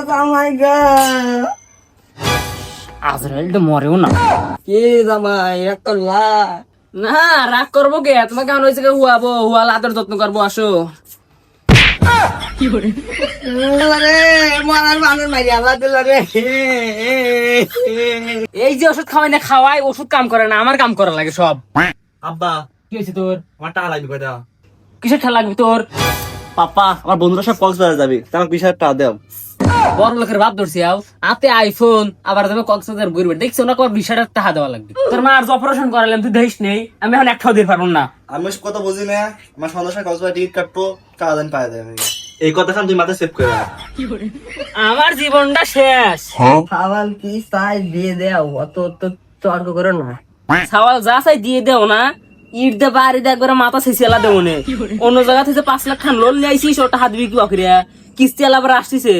জামাই গা আজরাইল তো মরেও না। কে জামাই রাগ করলা? না রাগ করবো কে, তোমাকে কেমন হয়েছে হুয়াবো, হুয়াল আদর যত্ন করবো, আসো। রে মরার মানুষ মারি আল্লাহ দিল রে। এই যে ওষুধ খাওয়াই না খাওয়াই, ওষুধ কাম করে না, আমার কাম করা লাগে সব। আব্বা কি হয়েছে তোর? আমার টাকা লাগবে কয়টা? কিসের ঠেলা লাগবে তোর? পাপা আমার বন্ধুরা সব কক্সবাজার যাবে, আমার 20,000 টাকা দাও। বড় লোকের ভাব ধরছি আও, হাতে আইফোন, আবার তুমি কক্সবাজার ঘুরবে, দেখছো না কর 20,000 টাকা দেওয়া লাগবে। তোর মার যে অপারেশন করালাম তুই দেখিস নেই, আমি এখন একটাও দিতে পারবো না। আমি ওসব কথা বুঝি না, আমার সন্ধ্যার কক্সবাজার টিকিট কাটবো, টাকা দেন পায়ে দেয়। এই কথা খান তুই মাথায় সেভ করে রাখ। আমার জীবনটা শেষ। সাবাল কি চাই দিয়ে দেও, অত তর্ক করো না। সওয়াল যা চাই দিয়ে দেও না, ইট দে বাড়ি দে একবার মাথা ছেঁচেলা দেবো নে। অন্য জায়গা থেকে 5 লাখ খান লোন নিয়ে আইসিস, ওটা হাত বিক্রি অকরিয়া কিস্তি আলাবার আসতেছে।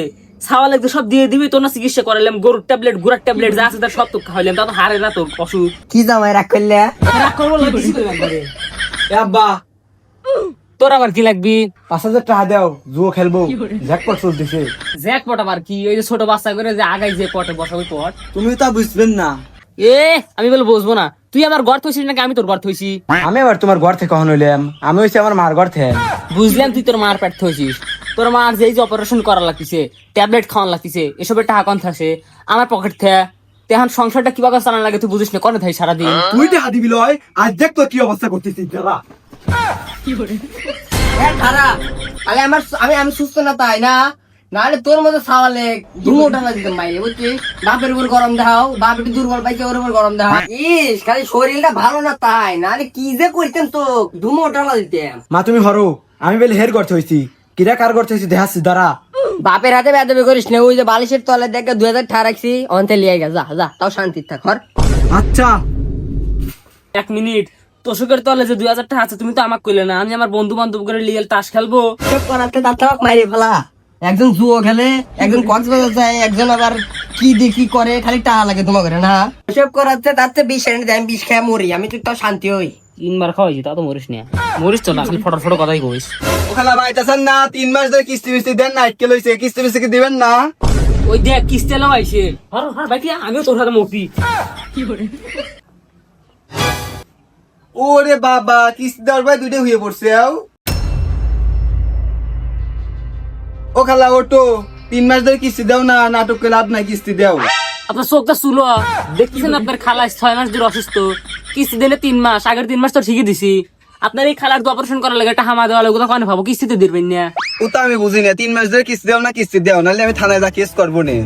ছাওয়াল একদম সব দিয়ে দিবি, তোর না চিকিৎসা করালাম, গরুর ট্যাবলেট গুড়ার ট্যাবলেট যা আছে তার সব তো খাওয়াইলাম, তা তো হারে না তোর অসুখ। কি জামাই রাগ করলে? রাগ করবো না, কিছু করবো একবারে। আব্বা তোর আবার কি লাগবি? 5,000 টাকা দাও, জুয়ো খেলবো, জ্যাকপট চলতেছে। জ্যাকপট আবার কি? ওই যে ছোট বাচ্চা করে যে আগাই যে পটে বসাবি পট। তুমি তা বুঝবেন না। এ আমি বলে বুঝবো না, তুই আমার ঘর থইছিস নাকি আমি তোর ঘর থইছি? আমি আবার তোমার ঘর থেকে কখন হইলাম? আমি হইছি আমার মার ঘর থেকে। বুঝলাম তুই তোর মার পেট থইছিস, তোর মার যেই যে অপারেশন করা লাগতেছে, ট্যাবলেট খাওয়ান লাগতেছে, এসবের টাকা কন থাকে আমার পকেট থেকে। তেহান সংসারটা কিভাবে চালানো লাগে তুই বুঝিস না, কনে থাই সারাদিন। তুই টাকা দিবি লয়, আজ দেখ তো কি অবস্থা করতেছিস দাদা। আরে আমি সুস্থ না তাই না, নাহলে তোর মতো সাওয়ালে দুটা না দিতাম বাইরে, বুঝছিস? বাপের উপর গরম দেখাও, বাপ একটু দুর্বল পাইছে ওর উপর গরম দেখাও। ইস খালি শরীরটা ভালো না তাই, নাহলে কি যে করতাম তো ধুমোটা না দিতাম। মা তুমি হরো, আমি বেলে হের ঘর হইছি, কিরা কার ঘর হইছি দেখাচ্ছি দাঁড়া। বাপের হাতে বেদবি করিস না, ওই যে বালিশের তলে দেখে 2,000 টাকা রাখছি, অন্তে লিয়ে গা, যা যা, তাও শান্তি থাক। হর আচ্ছা 1 মিনিট, তোষকের তলে যে 2,000 টাকা আছে তুমি তো আমাকে কইলে না, আমি আমার বন্ধু বান্ধব করে লিগেল তাস খেলবো। সব করাতে দাঁতাক মারি ফেলা। একজন জুয়ো খেলে, একজন কক্সবাজার যায়, একজন আবার কি দেখি করে, খালি টাকা লাগে তোমার করে না। সব করাতে তাতে 20 এনে দেয়, আমি 20 খেয়ে মরি, আমি তো তাও শান্তি হই। 3 বার খাওয়াইছি তা তো মরিস না, মরিস তো না, খালি ফটো ফটো কথাই কইস। ওখানে বাইতেছেন না, 3 মাস ধরে কিস্তি মিস্তি দেন না, আটকে লইছে, কিস্তি মিস্তি কি দিবেন না? ওই দেখ কিস্তি এলো আইছে, হর হর ভাই আমিও তোর সাথে মরতি। ওরে বাবা, কিস্তি দেওয়ার ভাই দুইটা হয়ে পড়ছে। ও খালা ওটো, 3 মাস ধরে কিস্তি দাও না, নাটক করে লাভ নাই, কিস্তি দাও। আপনার চোখটা চুলো দেখতেছেন, আপনার খালা 6 মাস ধরে অসুস্থ, কিস্তি দিলে 3 মাস, আগের 3 মাস তো ঠিকই দিছি। আপনার এই খালার অপারেশন করার লাগে টাকা দেওয়া লাগে, কনে ভাবো কিস্তিতে দিবেন না? ও তো আমি বুঝি না, 3 মাস ধরে কিস্তি দাও না, কিস্তি দাও, নাহলে আমি থানায় যা কেস করবো নে।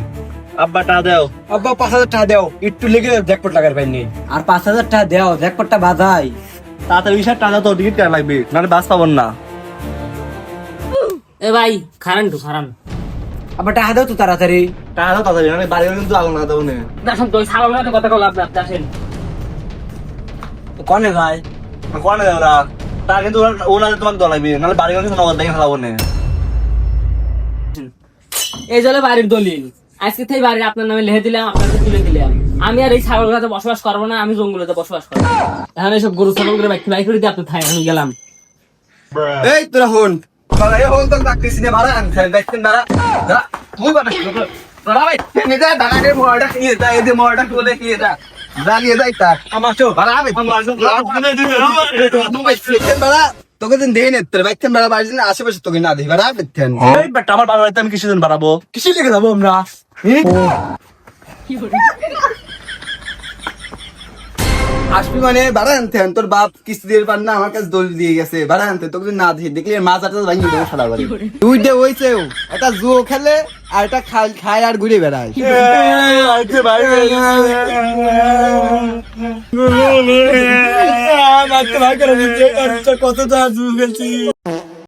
আব্বা টাকা দাও। আব্বা 5,000 টাকা দাও, একটু লেগে জ্যাকপট লাগার পাইনি। আর 5,000 টাকা দাও, জ্যাকপটটা বাজাই। তাড়াতাড়ি 20,000 টাকা দাও, তো টিকিট কাটা লাগবে, নাহলে বাস পাবো না। এ ভাই খারান তো খারান, আবার টাকা দাও তো তাড়াতাড়ি। টাকা দাও তাড়াতাড়ি, নাহলে বাড়ি গেলে কিন্তু আগুন না দেবো না। দেখেন তো ছাগল সাথে কথা কল আপনি আসেন। কনে ভাই? কোনে দেও ওরা টাকা, কিন্তু ওনাদের তোমাকে দেওয়া লাগবে, নাহলে বাড়ি গেলে কিন্তু নগদ দেখে ফেলাবো না। এই জলে বাড়ির দলিল, আজকে থেকে বাড়ি আপনার নামে লিখে দিলাম, আপনাকে তুলে দিলাম। আমি আর এই ছাগল গাছে বসবাস করবো না, আমি জঙ্গলেতে বসবাস করবো। এখন এইসব গরু ছাগল করে বাই করে দিয়ে আপনি থাই, আমি গেলাম। এই তোরা হন, এই হন তো ডাকতেছি না, ভাড়া আনছেন, দেখছেন দাঁড়া দাঁড়া, মুই বাটা দাঁড়া ভাই, তুমি যা দাঁড়াকে মোড়টা কিনে যা, এই যে মোড়টা খুলে কিনে যা, জ্বালিয়ে যাই তা আমার চো ভাড়া হবে। দাঁড়া তোকে দিন দেই না, তোর বাইকতেন ভাড়া বাড়ি না, আশেপাশে তোকে না দিই ভাড়া পেতেন। এই বেটা, আমার বাড়িতে আমি কিছুদিন বাড়াবো। কিসে লেগে যাবো আমরা? আসবি মানে ভাড়া আনতেন, তোর বাপ কিস্তি দিয়ে পার না, আমার কাছে দলিল দিয়ে গেছে, ভাড়া আনতে তোকে যদি না দিই, দেখলে মাছ আটা ভাঙিয়ে দেবো সারা বাড়ি। দুইটা হইছে, একটা জুয়ো খেলে আর একটা খায় আর ঘুরে বেড়ায়। কত জুয়ো খেলছি।